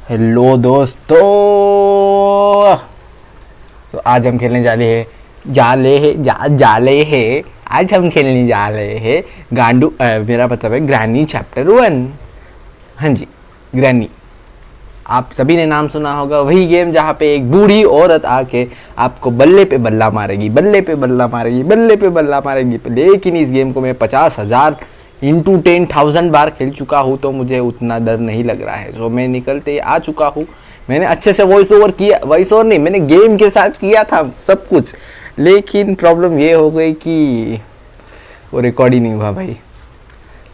Hello दोस्तों। तो आज हम खेलने जाले हैं आज हम खेलने जा रहे हैं गांडू मेरा मतलब है ग्रैनी चैप्टर 1। हाँ जी, ग्रैनी। आप सभी ने नाम सुना होगा, वही गेम जहाँ पे एक बूढ़ी औरत आके आपको बल्ले पे बल्ला मारेगी, बल्ले पे बल्ला मारेगी, बल्ले पे बल्ला मारेगी। लेकिन इस गेम को मैं 50,000 इंटू 10,000 बार खेल चुका हूँ, तो मुझे उतना डर नहीं लग रहा है। सो मैं निकलते आ चुका हूँ। मैंने अच्छे से वॉइस ओवर किया, वॉइस ओवर नहीं, मैंने गेम के साथ किया था सब कुछ। लेकिन प्रॉब्लम ये हो गई कि वो रिकॉर्ड ही नहीं हुआ भाई।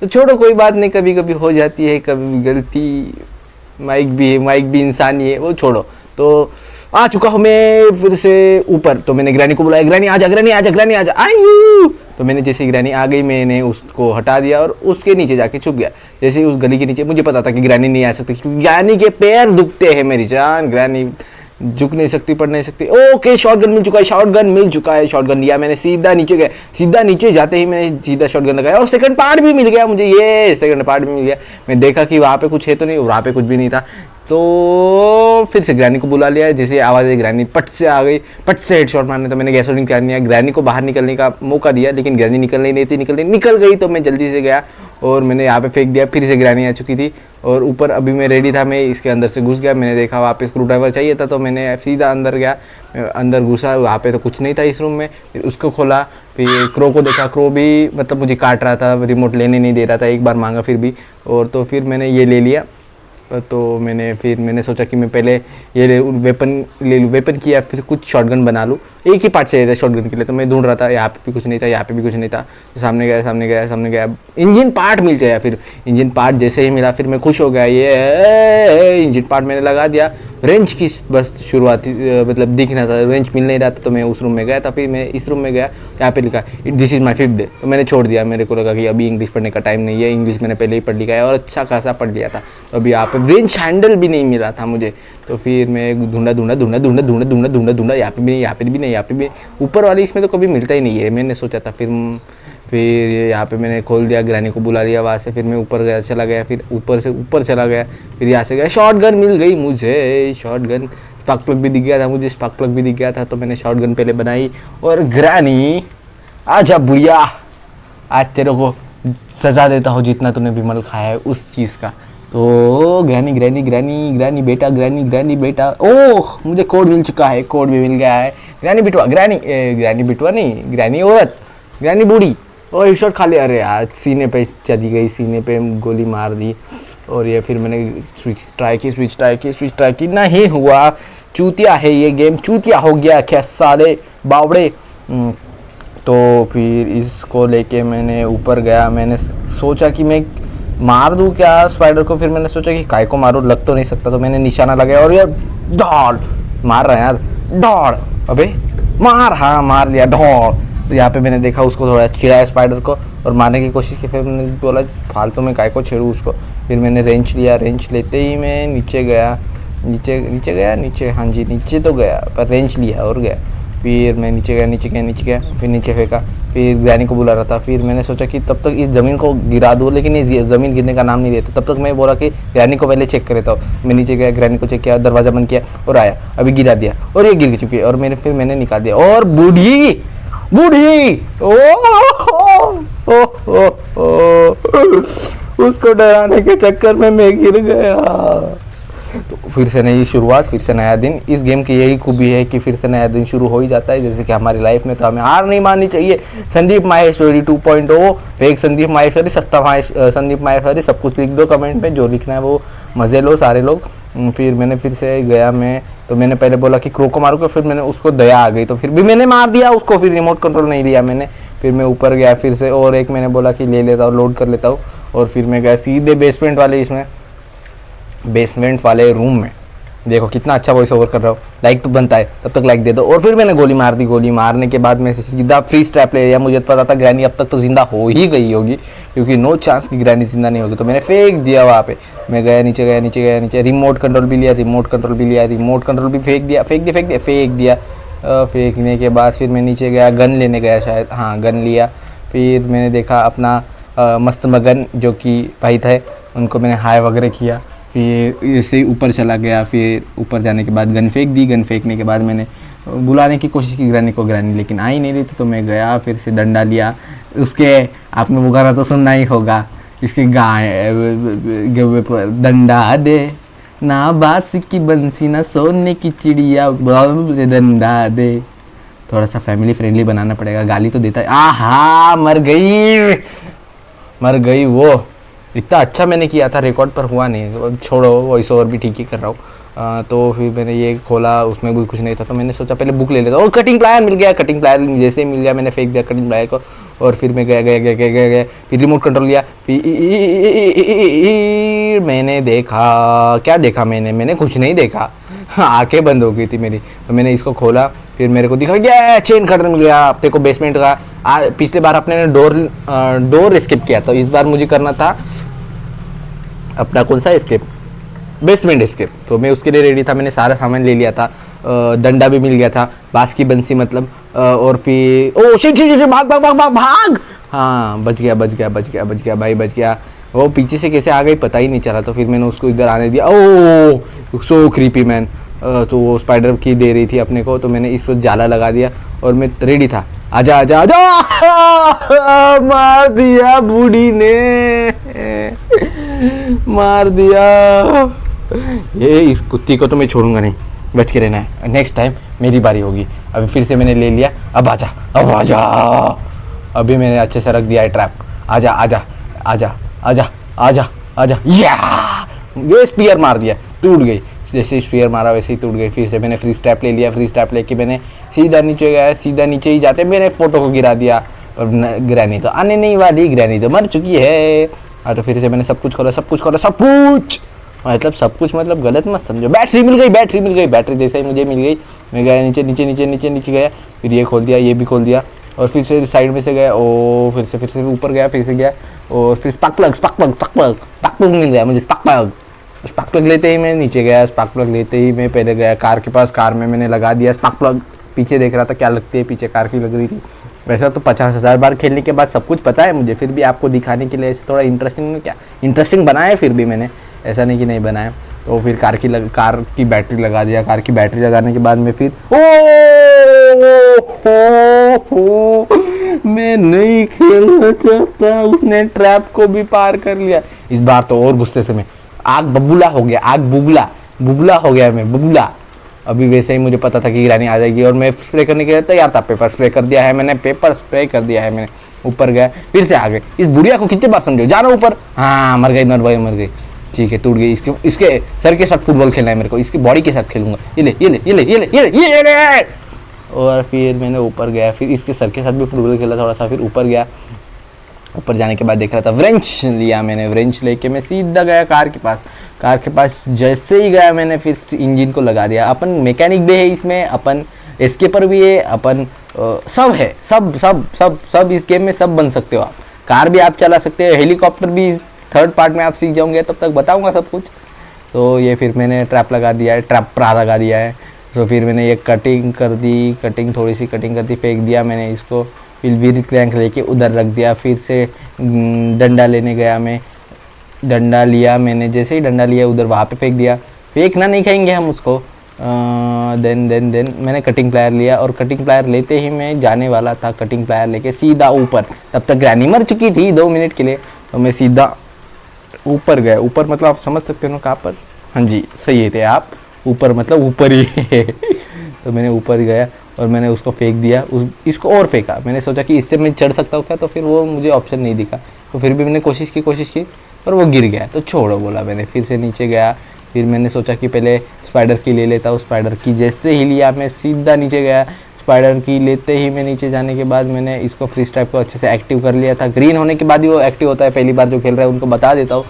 तो छोड़ो, कोई बात नहीं, कभी कभी हो जाती है, कभी गलती। माइक भी इंसान ही है, वो छोड़ो। तो आ चुका हूँ मैं फिर से ऊपर। तो मैंने ग्रैनी को बुलाया, ग्रैनी आजा, ग्रैनी आजा, ग्रैनी आजा, आयू। तो मैंने जैसे ही ग्रैनी आ गई, मैंने उसको हटा दिया और उसके नीचे जाके छुप गया। जैसे ही उस गली के नीचे, मुझे पता था कि ग्रैनी नहीं आ सकती क्योंकि ग्रैनी के पैर दुखते हैं मेरी जान। ग्रैनी झुक नहीं सकती, पढ़ नहीं सकती। ओके, शॉटगन मिल चुका है, शॉटगन मिल चुका है। शॉटगन लिया मैंने, सीधा नीचे गया। सीधा नीचे जाते ही मैंने सीधा शॉटगन लगाया और सेकंड पार्ट भी मिल गया मुझे। ये सेकंड पार्ट भी मिल गया। मैं देखा कि वहाँ पे कुछ है तो नहीं, वहाँ पे कुछ भी नहीं था। तो फिर से ग्रैनी को बुला लिया। जैसे आवाज़ आई, ग्रैनी पट से आ गई, पट से हेडशॉट मारने। तो मैंने गैसोलीन कर लिया, ग्रैनी को बाहर निकलने का मौका दिया, लेकिन ग्रैनी निकल नहीं थी, निकल गई। तो मैं जल्दी से गया और मैंने यहाँ पे फेंक दिया। फिर से ग्रैनी आ चुकी थी और ऊपर अभी मैं रेडी था, मैं इसके अंदर से घुस गया। मैंने देखा वहाँ पे स्क्रू ड्राइवर चाहिए था, तो मैंने सीधा अंदर गया, अंदर घुसा। वहाँ पे तो कुछ नहीं था इस रूम में। फिर उसको खोला, फिर क्रो को देखा। क्रो भी मतलब मुझे काट रहा था, रिमोट लेने नहीं दे रहा था, एक बार मांगा फिर भी। और तो फिर मैंने ये ले लिया। तो मैंने सोचा कि मैं पहले ये वेपन ले लूँ। वेपन किया, फिर कुछ शॉटगन बना लूँ। एक ही पार्ट चाहिए था शॉटगन के लिए। तो मैं ढूंढ रहा था, यहाँ पे भी कुछ नहीं था, यहाँ पे भी कुछ नहीं था। तो सामने गया। इंजन पार्ट मिल गया। फिर इंजन पार्ट जैसे ही मिला, फिर मैं खुश हो गया। ये इंजन पार्ट मैंने लगा दिया। रेंज की बस शुरुआती मतलब दिखना था, रेंज मिल नहीं रहा था। तो मैं उस रूम में गया था। फिर मैं इस रूम में गया, यहाँ पे लिखा this is my 5th day. तो मैंने छोड़ दिया। मेरे को लगा कि अभी इंग्लिश पढ़ने का टाइम नहीं है। इंग्लिश मैंने पहले ही पढ़ लिया है और अच्छा खासा पढ़ लिया था। तो अभी यहाँ पे रेंज हैंडल भी नहीं मिला था मुझे। तो फिर मैं ढूंढा, यहाँ पे भी नहीं, यहाँ पे भी नहीं, यहाँ पे भी ऊपर वाली इसमें तो कभी मिलता ही नहीं है। मैंने सोचा था। फिर यहाँ पे मैंने खोल दिया, ग्रैनी को बुला लिया वहाँ से। फिर मैं ऊपर चला गया, फिर ऊपर चला गया। फिर यहाँ से गया, शॉटगन मिल गई मुझे। शॉटगन, स्पार्क प्लग भी दिख गया था मुझे, स्पार्क प्लग भी दिख गया था। तो मैंने शॉटगन पहले बनाई। और ग्रैनी आजा बुढ़िया, आज तेरे को सजा देता हूँ जितना तूने विमल खाया है उस चीज़ का। तो ग्रैनी बेटा। ओह, मुझे कोड मिल चुका है, कोड भी मिल गया है। ग्रैनी बिटवा नहीं, ग्रैनी औरत, ग्रैनी बूढ़ी। और हेडशॉट खा लिया। अरे यार, सीने पे चली गई, सीने पे गोली मार दी। और ये फिर मैंने स्विच ट्राई की, नहीं हुआ। चूतिया है ये गेम, चूतिया हो गया क्या साले बावड़े। तो फिर इसको लेके मैंने ऊपर गया। मैंने सोचा कि मैं मार दूं क्या स्पाइडर को। फिर मैंने सोचा कि काय को मारूं, लग तो नहीं सकता। तो मैंने निशाना लगाया और यार दौड़ मार रहा है यार, दौड़ अबे मार। हाँ, मार लिया, दौड़। तो यहाँ पे मैंने देखा, उसको थोड़ा चिढ़ाया स्पाइडर को और मारने की कोशिश की। फिर मैंने बोला फालतू में काय को छेड़ूँ उसको। फिर मैंने रेंच लिया। रेंच लेते ही मैं नीचे गया, नीचे हाँ जी, नीचे तो गया पर रेंच लिया और गया। फिर मैं नीचे गया, फिर नीचे फेंका। फिर ग्रैनी को बुला रहा था। फिर मैंने सोचा कि तब तक इस ज़मीन को गिरा दूँ, लेकिन ये ज़मीन गिरने का नाम नहीं लेता। तब तक मैं बोला कि ग्रैनी को पहले चेक कर लेता हूँ। मैं नीचे गया, ग्रैनी को चेक किया, दरवाज़ा बंद किया और आया। अभी गिरा दिया और ये गिर चुकी है। और फिर मैंने निकाल दिया। और बूढ़ी उसको डराने के चक्कर में मैं गिर गया। तो फिर से नई शुरुआत, फिर से नया दिन। इस गेम की यही खूबी है कि फिर से नया दिन शुरू हो ही जाता है, जैसे कि हमारी लाइफ में। तो हमें हार नहीं माननी चाहिए। संदीप माहेश्वरी 2.0, फेक संदीप माहेश्वरी, सस्ता संदीप माहेश्वरी, सब कुछ लिख दो कमेंट में, जो लिखना है वो मज़े लो सारे लोग। फिर मैंने फिर से गया तो मैंने पहले बोला कि क्रो को मारूंगा, फिर मैंने उसको दया आ गई तो फिर भी मैंने मार दिया उसको। फिर रिमोट कंट्रोल नहीं लिया मैंने। फिर मैं ऊपर गया फिर से, और एक मैंने बोला कि ले लेता हूँ, लोड कर लेता हूँ। और फिर मैं गया सीधे बेसमेंट वाले रूम में। देखो कितना अच्छा वॉइस ओवर कर रहा हूँ, लाइक तो बनता है, तब तक लाइक दे दो। और फिर मैंने गोली मार दी। गोली मारने के बाद मैं सीधा फ्री स्ट्रैप ले लिया। मुझे पता था ग्रैनी अब तक तो जिंदा हो ही गई होगी, क्योंकि नो चांस की ग्रैनी जिंदा नहीं होगी। तो मैंने फेंक दिया वहाँ पे। मैं गया नीचे, रिमोट कंट्रोल भी लिया, रिमोट कंट्रोल भी फेंक दिया। फेंकने के बाद फिर मैं नीचे गया, गन लेने गया शायद, हाँ गन लिया। फिर मैंने देखा अपना मस्त मगन जो कि भाई थे, उनको मैंने हाय वगैरह किया। फिर ऐसे ही ऊपर चला गया। फिर ऊपर जाने के बाद गन फेंक दी। गन फेंकने के बाद मैंने बुलाने की कोशिश की ग्रैनी को, ग्रैनी लेकिन आ ही नहीं रही थी। तो मैं गया, फिर से डंडा लिया उसके, आपने वो गाना तो सुनना ही होगा, इसके गाय डंडा दे ना बांस की बंसी ना सोने की चिड़िया, मुझे डंडा दे। थोड़ा सा फैमिली फ्रेंडली बनाना पड़ेगा, गाली तो देता है। आहा मर गई वो। इतना अच्छा मैंने किया था, रिकॉर्ड पर हुआ नहीं। तो छोड़ो, वॉइस ओवर भी ठीक ही कर रहा हूँ। तो फिर मैंने ये खोला, उसमें भी कुछ नहीं था। तो मैंने सोचा पहले बुक ले लेता हूँ। और कटिंग प्लायर मिल गया। कटिंग प्लायर जैसे ही मिल गया मैंने फेंक दिया कटिंग प्लायर को। और फिर मैं गया। फिर रिमोट कंट्रोल लिया। फिर मैंने देखा, क्या देखा मैंने कुछ नहीं देखा। आंखें बंद हो गई थी मेरी। तो मैंने इसको खोला, फिर मेरे को दिखा गया चेन कटर मिल गया। अपने को बेसमेंट का पिछले बार अपने ने डोर स्किप किया, तो इस बार मुझे करना था अपना कौन सा स्किप, बेसमेंट स्किप। तो मैं उसके लिए रेडी था, मैंने सारा सामान ले लिया था। डंडा भी मिल गया था, बांस की बंसी मतलब। और फिर ओ शिट भाग। हाँ बच गया भाई, बच गया। वो पीछे से कैसे आ गई पता ही नहीं चला। तो फिर मैंने उसको इधर आने दिया। ओ सो क्रीपी मैन। तो वो स्पाइडर की दे रही थी अपने को, तो मैंने इसको जाला लगा दिया और मैं रेडी था। आजा आजा आजा। मार दिया बूढ़ी ने, मार दिया। ये इस कुत्ती को तो मैं छोड़ूंगा नहीं, बच के रहना है। नेक्स्ट टाइम मेरी बारी होगी। अभी फिर से मैंने ले लिया। अब आजा। अभी मैंने अच्छे से रख दिया है ट्रैप। आजा। या ये स्पीयर मार दिया, टूट गई। जैसे स्पीयर मारा वैसे ही टूट गई। फिर से मैंने फ्रीज ट्रैप ले लिया। फ्रीज ट्रैप लेके मैंने सीधा नीचे गया। सीधा नीचे ही जाते मैंने फोटो को गिरा दिया। और ग्रैनी तो आने नहीं वाली, ग्रैनी तो मर चुकी है। हाँ तो फिर से मैंने सब कुछ मतलब सब कुछ मतलब गलत मत समझो। बैटरी मिल गई। बैटरी जैसे ही मुझे मिल गई, मैं गया नीचे गया। फिर ये खोल दिया, ये भी खोल दिया। और फिर से साइड में से गया। ओ फिर से ऊपर गया, फिर से गया। और फिर स्पार्क प्लग मिल गया मुझे। स्पार्क प्लग लेते ही मैं नीचे गया। स्पार्क प्लग लेते ही मैं पहले गया कार के पास। कार में मैंने लगा दिया स्पार्क प्लग। पीछे देख रहा था क्या लगती है, पीछे कार की लग रही थी। वैसे तो 50,000 बार खेलने के बाद सब कुछ पता है मुझे, फिर भी आपको दिखाने के लिए ऐसे थोड़ा इंटरेस्टिंग बनाया। फिर भी मैंने ऐसा नहीं कि नहीं बनाया। तो फिर कार की बैटरी लगा दिया। कार की बैटरी लगाने के बाद में फिर मैं नहीं खेलना चाहता। उसने ट्रैप को भी पार कर लिया। इस बार तो और गुस्से से मैं आग बुबला हो गया मैं बबूला। अभी वैसे ही मुझे पता था कि ग्रैनी आ जाएगी और मैं स्प्रे करने के लिए तैयार था। पेपर स्प्रे कर दिया है मैंने। ऊपर गया, फिर से आ गए। इस बुढ़िया को कितने बार समझो, जाना ऊपर। हाँ मर गई। ठीक है, टूट गई। इसके सर के साथ फुटबॉल खेलना है मेरे को, इसकी बॉडी के साथ खेलूंगा। ये ले। और फिर मैंने ऊपर गया, फिर इसके सर के साथ भी फुटबॉल खेला थोड़ा सा। फिर ऊपर गया। ऊपर जाने के बाद देख रहा था, व्रेंच लिया मैंने। व्रेंच लेके मैं सीधा गया कार के पास। जैसे ही गया मैंने फिर इंजन को लगा दिया। अपन मैकेनिक भी है इसमें, अपन एस्केपर भी है, अपन सब है। सब इस गेम में सब बन सकते हो आप। कार भी आप चला सकते हो, हेलीकॉप्टर भी थर्ड पार्ट में आप सीख जाओगे, तब तक बताऊंगा सब कुछ। तो ये फिर मैंने ट्रैप लगा दिया है, लगा दिया है। तो फिर मैंने ये कटिंग कर दी, थोड़ी सी कटिंग कर दी, फेंक दिया मैंने इसको। फिर व्हील क्रैंक लेके उधर रख दिया। फिर से डंडा लेने गया मैं, डंडा लिया मैंने। जैसे ही डंडा लिया उधर वहाँ पे फेंक दिया। फेंकना नहीं कहेंगे हम उसको। देन मैंने कटिंग प्लायर लिया और कटिंग प्लायर लेते ही मैं जाने वाला था कटिंग प्लायर लेके सीधा ऊपर। तब तक ग्रैनी मर चुकी थी 2 मिनट के लिए। तो मैं सीधा ऊपर गया। ऊपर मतलब आप समझ सकते हो कहाँ पर। हाँ जी सही थे आप, ऊपर मतलब ऊपर ही है। तो मैंने ऊपर गया और मैंने उसको फेंक दिया। इसको और फेंका। मैंने सोचा कि इससे मैं चढ़ सकता हूँ क्या, तो फिर वो मुझे ऑप्शन नहीं दिखा। तो फिर भी मैंने कोशिश की पर वो गिर गया। तो छोड़ो बोला मैंने, फिर से नीचे गया। फिर मैंने सोचा कि पहले स्पाइडर की ले लेता हूँ। स्पाइडर की जैसे ही लिया मैं सीधा नीचे गया। स्पाइडर की लेते ही मैं नीचे जाने के बाद मैंने इसको फ्रीज टाइप को अच्छे से एक्टिव कर लिया था। ग्रीन होने के बाद ही वो एक्टिव होता है, पहली बार जो खेल रहा है उनको बता देता हूँ।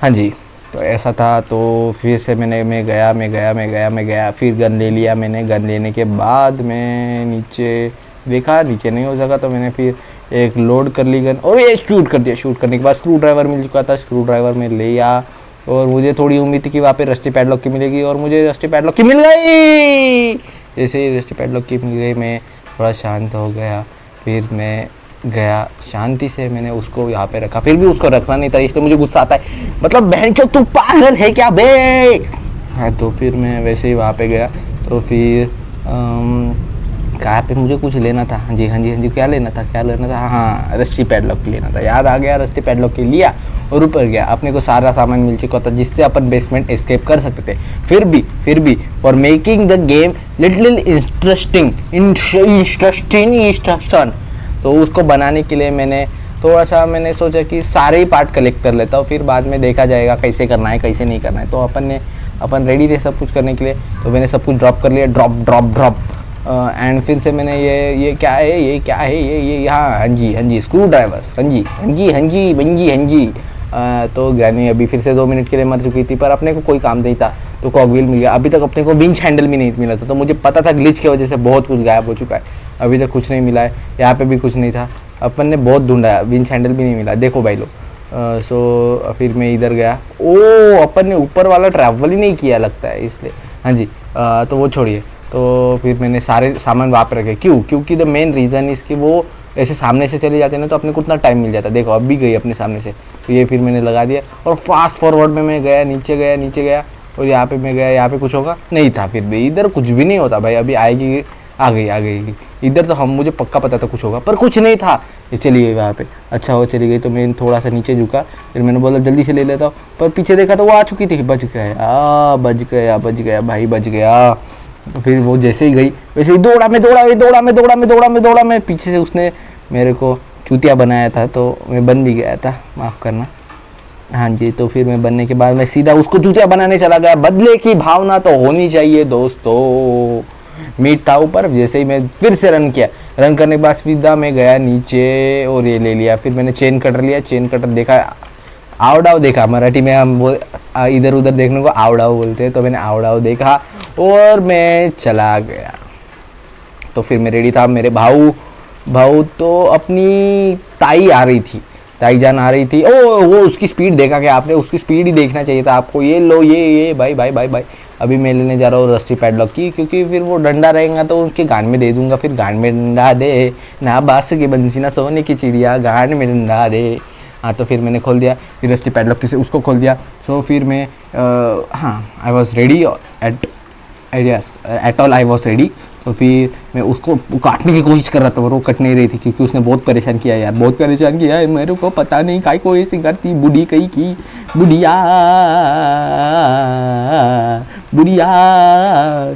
हाँ जी तो ऐसा था। तो फिर से मैं गया। फिर गन ले लिया मैंने। गन लेने के बाद मैं नीचे देखा, नीचे नहीं हो सका। तो मैंने फिर एक लोड कर ली गन और ये शूट कर दिया। शूट करने के बाद स्क्रू ड्राइवर मिल चुका था। स्क्रू ड्राइवर में ले आया और मुझे थोड़ी उम्मीद थी कि वहाँ पे रस्टी पैडलॉक की मिलेगी और मुझे रस्टी पैडलॉक की मिल गई। जैसे ही रस्टी पैडलॉक की मिल गई मैं थोड़ा शांत हो गया। फिर मैं गया शांति से, मैंने उसको यहाँ पे रखा, फिर भी उसको रखना नहीं था, इसलिए मुझे गुस्सा आता है, मतलब बहन चो तू पागल है क्या बे। हाँ तो फिर मैं वैसे ही वहाँ पे गया, तो फिर कहाँ पे मुझे कुछ लेना था, हाँ जी हाँ जी हाँ जी, क्या लेना था, हाँ रस्टी पैडलॉक लेना था, याद आ गया, रस्टी पैडलॉक के लिया और ऊपर गया। अपने को सारा सामान मिल चुका था जिससे अपन बेसमेंट एस्केप कर सकते थे। फिर भी for making the game little interesting, तो उसको बनाने के लिए मैंने थोड़ा सा मैंने सोचा कि सारे ही पार्ट कलेक्ट कर लेता हूँ, फिर बाद में देखा जाएगा कैसे करना है कैसे नहीं करना है। तो अपन रेडी थे सब कुछ करने के लिए, तो मैंने सब कुछ ड्रॉप कर लिया, ड्रॉप एंड फिर से मैंने ये क्या है ये हाँ जी स्क्रू ड्राइवर्स, हाँ जी। तो ग्रैनी अभी फिर से 2 मिनट के लिए मर चुकी थी, पर अपने को कोई काम नहीं था, तो कॉकव्हील मिल गया। अभी तक अपने को विंच हैंडल भी नहीं मिला था, तो मुझे पता था ग्लिच की वजह से बहुत कुछ गायब हो चुका है, अभी तक कुछ नहीं मिला है, यहाँ पे भी कुछ नहीं था, अपन ने बहुत ढूंढा, विंच हैंडल भी नहीं मिला, देखो भाई लोग। सो फिर मैं इधर गया, ओ अपन ने ऊपर वाला ट्रैवल ही नहीं किया लगता है, इसलिए हाँ जी। तो वो छोड़िए, तो फिर मैंने सारे सामान वहाँ पर रखे, क्योंकि द मेन रीज़न इसकी वो ऐसे सामने से चले जाते ना, तो अपने को उतना टाइम मिल जाता। देखो अब भी गई अपने सामने से, तो ये फिर मैंने लगा दिया और फास्ट फॉरवर्ड में मैं गया, नीचे गया और यहाँ पे मैं गया, यहाँ पे कुछ होगा नहीं था, फिर भी इधर कुछ भी नहीं होता भाई, अभी आएगी, आ गई इधर, तो मुझे पक्का पता था कुछ होगा, पर कुछ नहीं था, ये चली गई वहाँ पे। अच्छा वो चली गई, तो मैं थोड़ा सा नीचे झुका, फिर मैंने बोला जल्दी से ले लेता हूँ, पर पीछे देखा तो वो आ चुकी थी, बच गया भाई, बच गया। फिर वो जैसे ही गई वैसे ही दौड़ा मैं पीछे से उसने मेरे को चूतिया बनाया था, तो मैं बन भी गया था, माफ़ करना। हाँ जी, तो फिर मैं बनने के बाद मैं सीधा उसको चूतिया बनाने चला गया। बदले की भावना तो होनी चाहिए दोस्तों। मीट था ऊपर, जैसे ही मैं फिर से रन किया, रन करने के बाद सीधा मैं गया नीचे और ये ले लिया। फिर मैंने चेन कटर लिया, चेन कटर देखा, आवड़ाव देखा, मराठी में हम इधर उधर देखने को आवड़ाव बोलते हैं, तो मैंने आवड़ाव देखा और मैं चला गया। तो फिर मैं रेडी था, मेरे भाऊ तो अपनी ताई आ रही थी, ताई जान आ रही थी। ओ वो उसकी स्पीड देखा क्या आपने, उसकी स्पीड ही देखना चाहिए था आपको। ये लो ये भाई अभी मैं लेने जा रहा हूँ रस्टी पैडलॉक की, क्योंकि फिर वो डंडा रहेगा तो उसके गान में दे दूंगा, फिर गान में डंडा दे ना, बास की बंसी ना सोने की चिड़िया, गान में डंडा दे। हाँ तो फिर मैंने खोल दिया, फिर रस्टी पैडलॉक से उसको खोल दिया। सो फिर मैं हाँ I was ready at all I was ready. तो फिर मैं उसको काटने की कोशिश कर रहा था, और वो कट नहीं रही थी, क्योंकि उसने बहुत परेशान किया यार, बहुत परेशान किया है। मेरे को पता नहीं काय को ऐसी करती, बुढ़ी कहीं की बुढ़िया।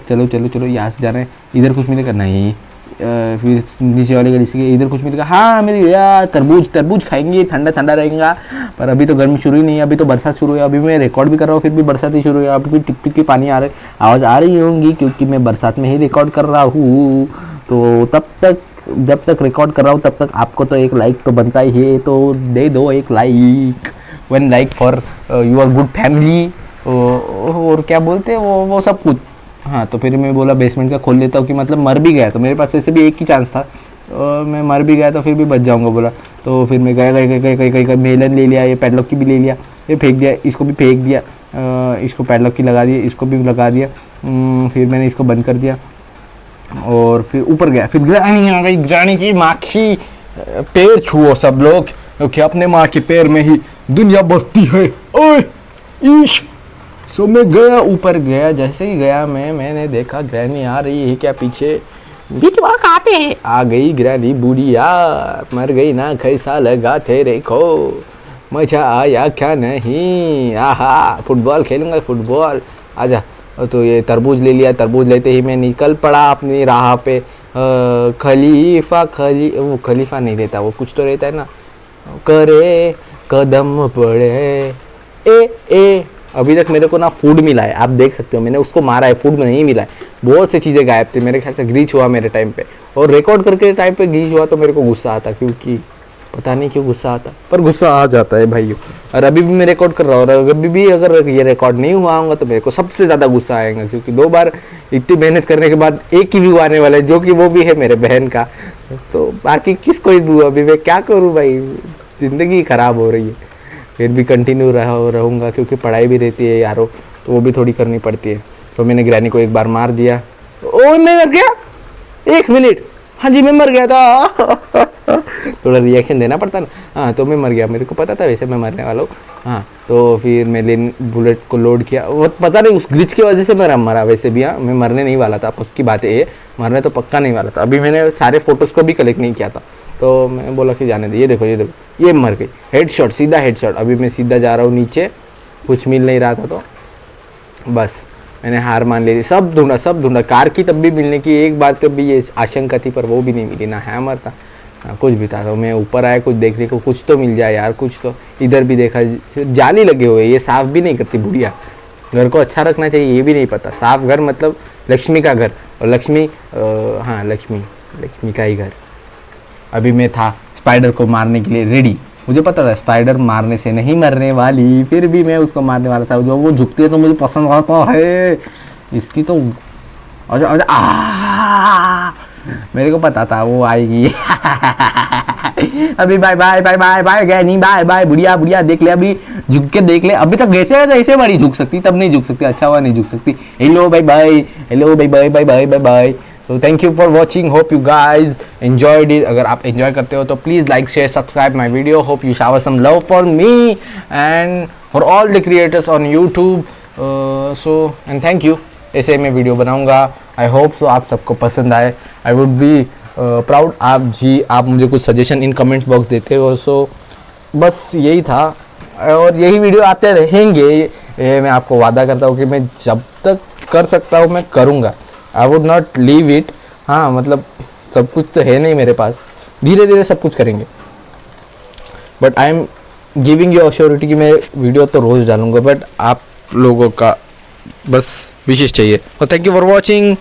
चलो यहाँ से जाना है, इधर कुछ मिलेगा नहीं, फिर नीचे वाले गली से इधर कुछ मिलेगा, हाँ मिल गया, तरबूज खाएंगे, ठंडा रहेगा। पर अभी तो गर्मी शुरू ही नहीं है, अभी तो बरसात शुरू है। अभी मैं रिकॉर्ड भी कर रहा हूँ, फिर भी बरसात ही शुरू है। अभी भी टिक टिक की पानी आ रहे, आवाज़ आ रही होंगी, क्योंकि मैं बरसात में ही रिकॉर्ड कर रहा हूँ। तो तब तक जब तक रिकॉर्ड कर रहा हूँ तब तक आपको तो एक लाइक तो बनता ही है, तो दे दो एक like, 1 like for your good family, और क्या बोलते हैं वो सब कुछ। हाँ तो फिर मैं बोला बेसमेंट का खोल लेता हूँ, कि मतलब मर भी गया तो मेरे पास ऐसे भी एक ही चांस था, मैं मर भी गया तो फिर भी बच जाऊँगा बोला। तो फिर मैं गया मेलन ले लिया, ये पैडलॉक की भी ले लिया, ये फेंक दिया, इसको भी फेंक दिया, इसको पैडलॉक की लगा दिया, इसको भी लगा दिया। फिर मैंने इसको बंद कर दिया और फिर ऊपर गया। फिर ग्रानी आ गई, ग्रानी की माँ की पैर छुओ सब लोग, क्योंकि अपने माँ के पैर में ही दुनिया बसती है। ओए ईश। सो मैं गया, ऊपर गया, जैसे ही गया मैंने देखा ग्रैनी आ रही है क्या पीछे। बिटवा कहाँ पे है? आ गई ग्रैनी बुढ़िया, मर गई ना, कैसा लगा तेरे को, मजा आया क्या नहीं, आहा फुटबॉल खेलूंगा फुटबॉल, आजा। तो ये तरबूज ले लिया, तरबूज लेते ही मैं निकल पड़ा अपनी राह पे। वो खलीफा नहीं रहता, वो कुछ तो रहता है ना, करे कदम पड़े ए। अभी तक मेरे को ना फूड मिला है, आप देख सकते हो, मैंने उसको मारा है, फूड में नहीं मिला है। बहुत सी चीज़ें गायब थी, मेरे ख्याल से ग्रीच हुआ मेरे टाइम पे, और रिकॉर्ड करके टाइम पे ग्रीच हुआ तो मेरे को गुस्सा आता, क्योंकि पता नहीं क्यों गुस्सा आता, पर गुस्सा आ जाता है भाइयों। और अभी भी मैं रिकॉर्ड कर रहा हूँ, और अभी भी अगर ये रिकॉर्ड नहीं हुआ होगा तो मेरे को सबसे ज़्यादा गुस्सा आएगा, क्योंकि 2 बार इतनी मेहनत करने के बाद एक ही व्यू आने वाला है, जो कि वो भी है मेरे बहन का। तो बाकी किसको ही दूँ, अभी मैं क्या करूँ भाई, ज़िंदगी ख़राब हो रही है। फिर भी कंटिन्यू रहूँगा, क्योंकि पढ़ाई भी रहती है यारो, तो वो भी थोड़ी करनी पड़ती है। तो मैंने ग्रैनी को एक बार मार दिया। ओ मैं मर गया, 1 मिनट, हाँ जी मैं मर गया था। थोड़ा रिएक्शन देना पड़ता ना। हाँ तो मैं मर गया, मेरे को पता था वैसे मैं मरने वाला हूँ। हाँ तो फिर मैंने बुलेट को लोड किया, वो पता नहीं उस ग्लिच की वजह से मैं मरा वैसे भी। हाँ मैं मरने नहीं वाला था, पक्की बात है ये, मरने तो पक्का नहीं वाला था। अभी मैंने सारे फोटोज़ को भी कलेक्ट नहीं किया था, तो मैं बोला कि जाने दे। ये देखो ये देखो, ये मर गई, हेडशॉट, सीधा हेडशॉट। अभी मैं सीधा जा रहा हूँ नीचे, कुछ मिल नहीं रहा था तो बस मैंने हार मान ली थी। सब ढूंढा कार की तब भी मिलने की एक बात तो भी ये आशंका थी, पर वो भी नहीं मिली, ना हैमर था ना कुछ भी था। तो मैं ऊपर आया कुछ देखने को, कुछ तो मिल जाए यार कुछ तो। इधर भी देखा जाली लगे हुए, ये साफ़ भी नहीं करती बुढ़िया। घर को अच्छा रखना चाहिए ये भी नहीं पता। साफ घर मतलब लक्ष्मी का घर, और लक्ष्मी हाँ लक्ष्मी का ही घर। अभी मैं था स्पाइडर को मारने के लिए रेडी, मुझे पता था स्पाइडर मारने से नहीं मरने वाली, फिर भी मैं उसको मारने वाला था। जो वो झुकती है तो मुझे पसंद आता है इसकी तो। अच्छा मेरे को पता था वो आएगी। अभी bye bye bye bye bye गया नहीं, बाय बाय बुढ़िया बुढ़िया देख ले, अभी झुक के देख ले। अभी तक ऐसे ऐसे बड़ी झुक सकती, तब नहीं झुक सकती, अच्छा हुआ नहीं झुक सकती। Hello bye bye, hello bye bye bye bye bye bye. So thank you for watching. Hope you guys enjoyed it. अगर आप enjoy करते हो तो please like, share, subscribe my video. Hope you shower some love for me and for all the creators on YouTube. And thank you. ऐसे मैं video बनाऊंगा. I hope so आप सबको पसंद आए. I would be proud. आप मुझे कुछ सजेशन इन कमेंट्स बॉक्स देते हो. So बस यही था और यही वीडियो आते रहेंगे. ये मैं आपको वादा करता हूँ कि मैं जब तक कर सकता हूँ मैं करूँगा. I would not leave it. हाँ मतलब सब कुछ तो है नहीं मेरे पास, धीरे धीरे सब कुछ करेंगे. But I am giving you assurity कि मैं वीडियो तो रोज़ डालूंगा, बट आप लोगों का बस विशेष चाहिए. तो थैंक यू फॉर वॉचिंग.